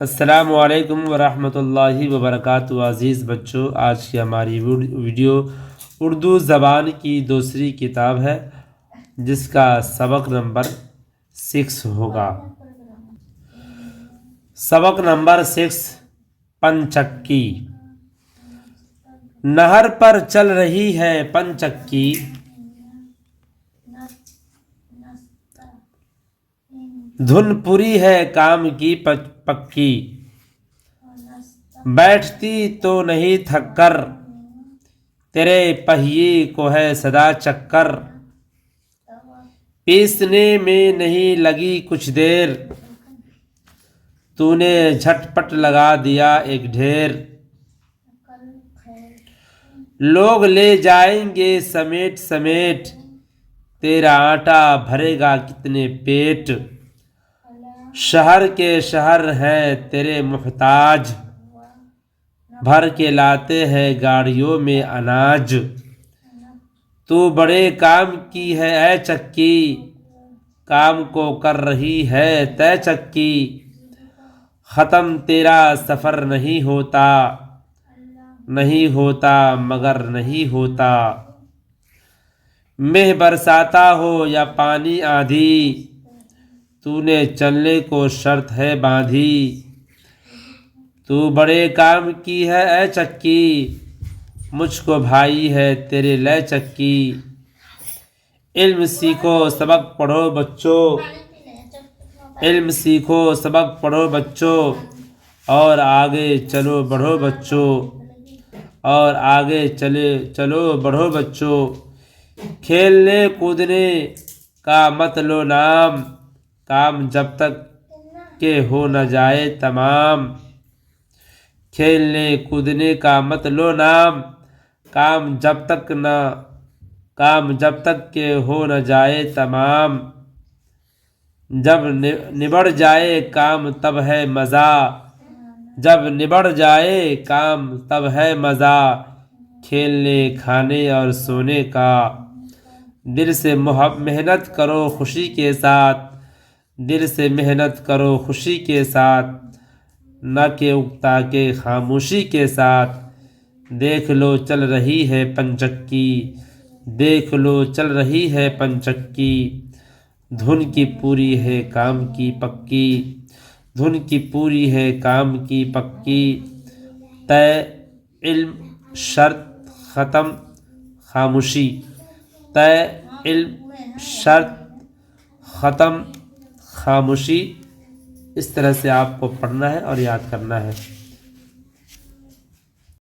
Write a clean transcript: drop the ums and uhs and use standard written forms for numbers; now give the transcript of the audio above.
السلام علیکم ورحمۃ اللہ وبرکاتہ۔ عزیز بچوں، آج کی ہماری ویڈیو اردو زبان کی دوسری کتاب ہے جس کا سبق نمبر 6 ہوگا۔ سبق نمبر 6، پنچکی۔ نہر پر چل رہی ہے پنچکی، دھن پوری ہے کام کی پکی، بیٹھتی تو نہیں تھک کر، تیرے پہیے کو ہے سدا چکر، پیسنے میں نہیں لگی کچھ دیر، تو نے جھٹ پٹ لگا دیا ایک ڈھیر، لوگ لے جائیں گے سمیٹ سمیٹ، تیرا آٹا بھرے گا کتنے پیٹ، شہر کے شہر ہیں تیرے محتاج، بھر کے لاتے ہیں گاڑیوں میں اناج، تو بڑے کام کی ہے اے چکی، کام کو کر رہی ہے طے چکی، ختم تیرا سفر نہیں ہوتا، نہیں ہوتا مگر نہیں ہوتا، مہ برساتا ہو یا پانی آندھی، تو نے چلنے کو شرط ہے باندھی، تو بڑے کام کی ہے اے چکی، مجھ کو بھائی ہے تیرے لے چکی، علم سیکھو سبق پڑھو بچوں، علم سیکھو سبق پڑھو بچوں، اور آگے چلو بڑھو بچوں، اور آگے چلو بڑھو بچوں، کھیلنے کودنے کا مت لو نام، کام جب تک کہ ہو نہ جائے تمام، کھیلنے کودنے کا مت لو نام، کام جب تک کہ ہو نہ جائے تمام، جب نبڑ جائے کام تب ہے مزہ، جب نبڑ جائے کام تب ہے مزہ، کھیلنے کھانے اور سونے کا، دل سے محنت کرو خوشی کے ساتھ، دل سے محنت کرو خوشی کے ساتھ، نہ کہ اکتا کے خاموشی کے ساتھ، دیکھ لو چل رہی ہے پنچکی، دیکھ لو چل رہی ہے پنچکی، دھن کی پوری ہے کام کی پکی، دھن کی پوری ہے کام کی پکی، طے علم شرط ختم خاموشی، طے علم شرط ختم خاموشی، اس طرح سے آپ کو پڑھنا ہے اور یاد کرنا ہے۔